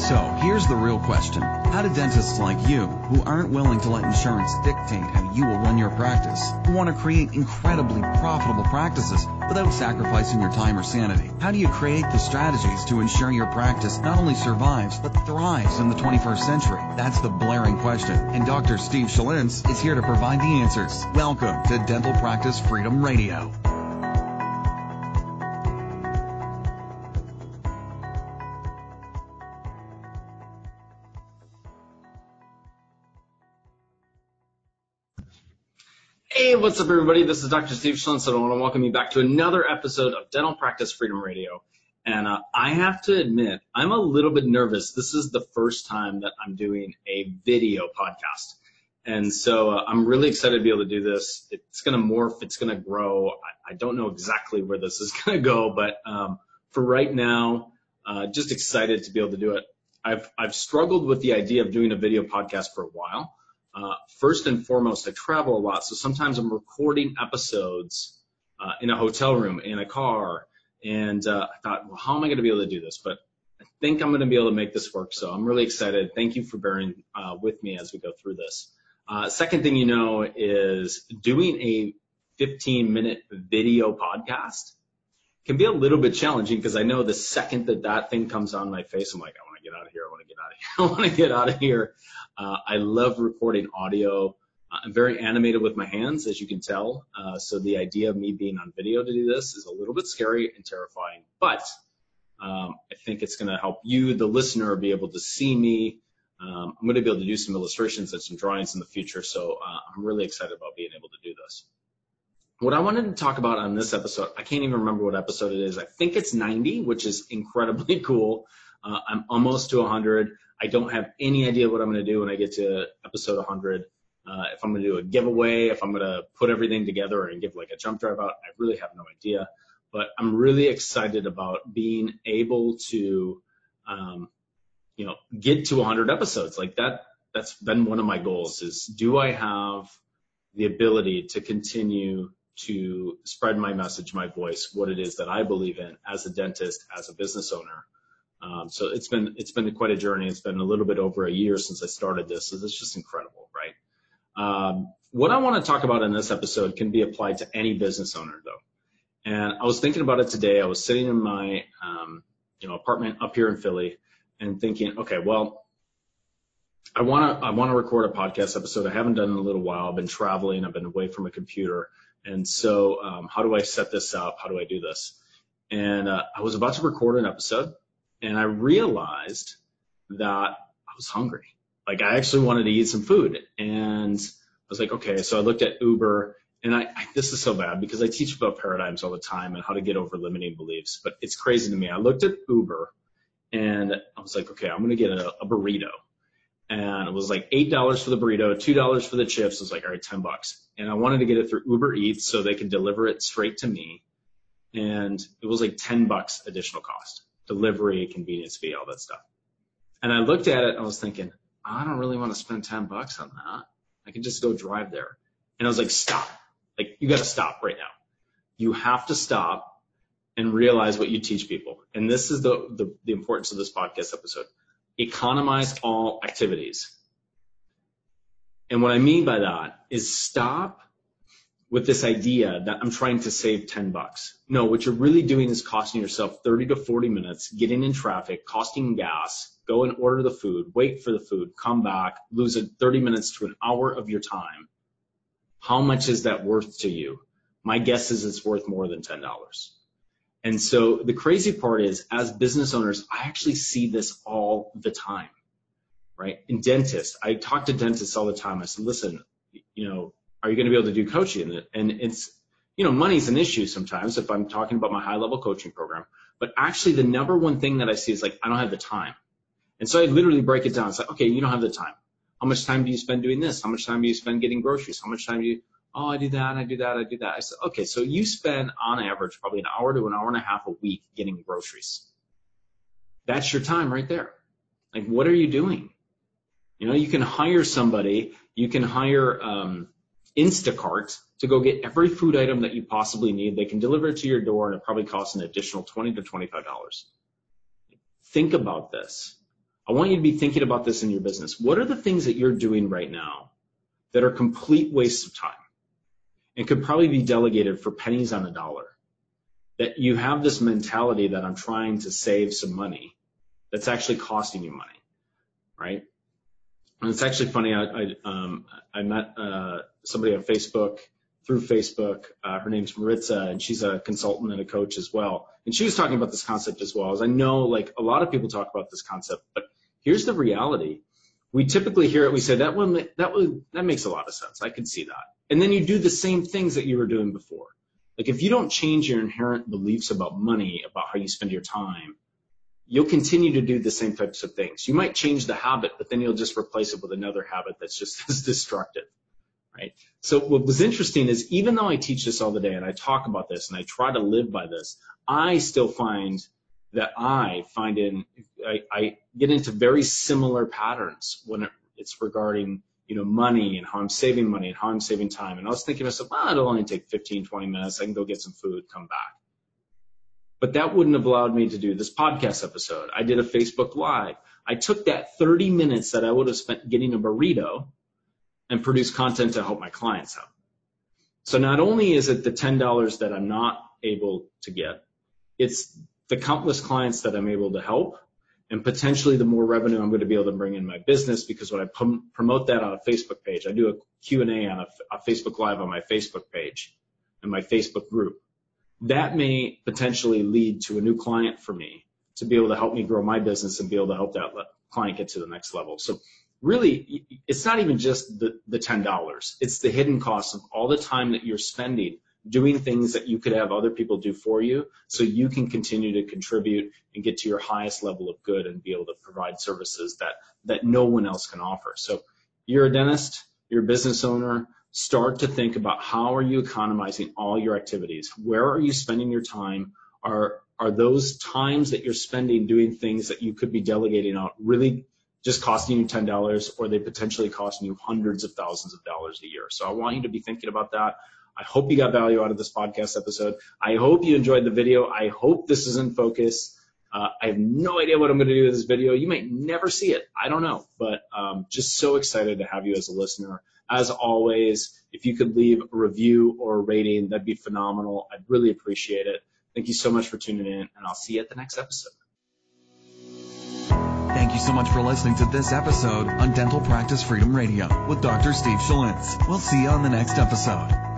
So here's the real question. How do dentists like you, who aren't willing to let insurance dictate how you will run your practice, who want to create incredibly profitable practices without sacrificing your time or sanity, how do you create the strategies to ensure your practice not only survives, but thrives in the 21st century? That's the blaring question, and Dr. Steve Schalintz is here to provide the answers. Welcome to Dental Practice Freedom Radio. Hey, what's up, everybody? This is Dr. Steve Schalintz, and I want to welcome you back to another episode of Dental Practice Freedom Radio. And I have to admit, I'm a little bit nervous. This is the first time that I'm doing a video podcast. And so I'm really excited to be able to do this. It's going to morph. It's going to grow. I don't know exactly where this is going to go, but for right now, just excited to be able to do it. I've struggled with the idea of doing a video podcast for a while. First and foremost, I travel a lot, so sometimes I'm recording episodes in a hotel room, in a car, and I thought, well, how am I going to be able to do this? But I think I'm going to be able to make this work, so I'm really excited. Thank you for bearing with me as we go through this. Second thing you know is doing a 15-minute video podcast can be a little bit challenging because I know the second that thing comes on my face, I'm like, I want to get out of here. I want to get out of here. I want to get out of here. I love recording audio. I'm very animated with my hands, as you can tell. So the idea of me being on video to do this is a little bit scary and terrifying, but I think it's going to help you, the listener, be able to see me. I'm going to be able to do some illustrations and some drawings in the future. So I'm really excited about being able to do this. What I wanted to talk about on this episode, I can't even remember what episode it is. I think it's 90, which is incredibly cool. I'm almost to 100. I don't have any idea what I'm going to do when I get to episode 100. If I'm going to do a giveaway, if I'm going to put everything together and give like a jump drive out, I really have no idea. But I'm really excited about being able to, get to 100 episodes. Like that's been one of my goals is, do I have the ability to continue to spread my message, my voice, what it is that I believe in as a dentist, as a business owner. So it's been quite a journey. It's been a little bit over a year since I started this. So it's just incredible, right? What I want to talk about in this episode can be applied to any business owner though. And I was thinking about it today. I was sitting in my, apartment up here in Philly and thinking, okay, well, I want to record a podcast episode. I haven't done in a little while. I've been traveling. I've been away from a computer. And so how do I set this up? How do I do this? And I was about to record an episode, and I realized that I was hungry. Like I actually wanted to eat some food. And I was like, okay, so I looked at Uber, and this is so bad because I teach about paradigms all the time and how to get over limiting beliefs. But it's crazy to me. I looked at Uber, and I was like, okay, I'm going to get a burrito. And it was like $8 for the burrito, $2 for the chips. It was like, all right, $10. And I wanted to get it through Uber Eats so they could deliver it straight to me. And it was like $10 additional cost, delivery, convenience fee, all that stuff. And I looked at it and I was thinking, I don't really want to spend $10 on that. I can just go drive there. And I was like, stop. Like, you got to stop right now. You have to stop and realize what you teach people. And this is the importance of this podcast episode. Economize all activities. And what I mean by that is stop with this idea that I'm trying to save $10. No, what you're really doing is costing yourself 30 to 40 minutes, getting in traffic, costing gas, go and order the food, wait for the food, come back, lose 30 minutes to an hour of your time. How much is that worth to you? My guess is it's worth more than $10. And so the crazy part is, as business owners, I actually see this all the time, right? In dentists, I talk to dentists all the time. I said, listen, are you going to be able to do coaching? And it's, money's an issue sometimes if I'm talking about my high-level coaching program. But actually, the number one thing that I see is like, I don't have the time. And so I literally break it down. It's like, okay, you don't have the time. How much time do you spend doing this? How much time do you spend getting groceries? How much time do you I do that, I do that, I do that. I said, okay, so you spend on average probably an hour to an hour and a half a week getting groceries. That's your time right there. Like, what are you doing? You can hire somebody, you can hire Instacart to go get every food item that you possibly need. They can deliver it to your door, and it probably costs an additional $20 to $25. Think about this. I want you to be thinking about this in your business. What are the things that you're doing right now that are complete wastes of time and could probably be delegated for pennies on a dollar? That you have this mentality that I'm trying to save some money that's actually costing you money, right? And it's actually funny. I met somebody on Facebook, through Facebook. Her name's Maritza, and she's a consultant and a coach as well. And she was talking about this concept as well. As I know, like a lot of people talk about this concept, but here's the reality. We typically hear it. We say that makes a lot of sense. I can see that. And then you do the same things that you were doing before. Like if you don't change your inherent beliefs about money, about how you spend your time, you'll continue to do the same types of things. You might change the habit, but then you'll just replace it with another habit that's just as destructive, right? So what was interesting is even though I teach this all the day and I talk about this and I try to live by this, I still find that I get into very similar patterns when it's regarding, money and how I'm saving money and how I'm saving time. And I was thinking to myself, it'll only take 15, 20 minutes. I can go get some food, come back. But that wouldn't have allowed me to do this podcast episode. I did a Facebook Live. I took that 30 minutes that I would have spent getting a burrito and produced content to help my clients out. So not only is it the $10 that I'm not able to get, it's the countless clients that I'm able to help and potentially the more revenue I'm going to be able to bring in my business, because when I promote that on a Facebook page, I do a Q&A on a Facebook Live on my Facebook page and my Facebook group. That may potentially lead to a new client for me to be able to help me grow my business and be able to help that client get to the next level. So really, it's not even just the $10. It's the hidden costs of all the time that you're spending doing things that you could have other people do for you so you can continue to contribute and get to your highest level of good and be able to provide services that no one else can offer. So you're a dentist, you're a business owner, start to think about how are you economizing all your activities? Where are you spending your time? Are those times that you're spending doing things that you could be delegating out really just costing you $10, or they potentially costing you hundreds of thousands of dollars a year? So I want you to be thinking about that. I hope you got value out of this podcast episode. I hope you enjoyed the video. I hope this is in focus. I have no idea what I'm going to do with this video. You might never see it. I don't know, but just so excited to have you as a listener. As always, if you could leave a review or a rating, that'd be phenomenal. I'd really appreciate it. Thank you so much for tuning in, and I'll see you at the next episode. Thank you so much for listening to this episode on Dental Practice Freedom Radio with Dr. Steve Schlitz. We'll see you on the next episode.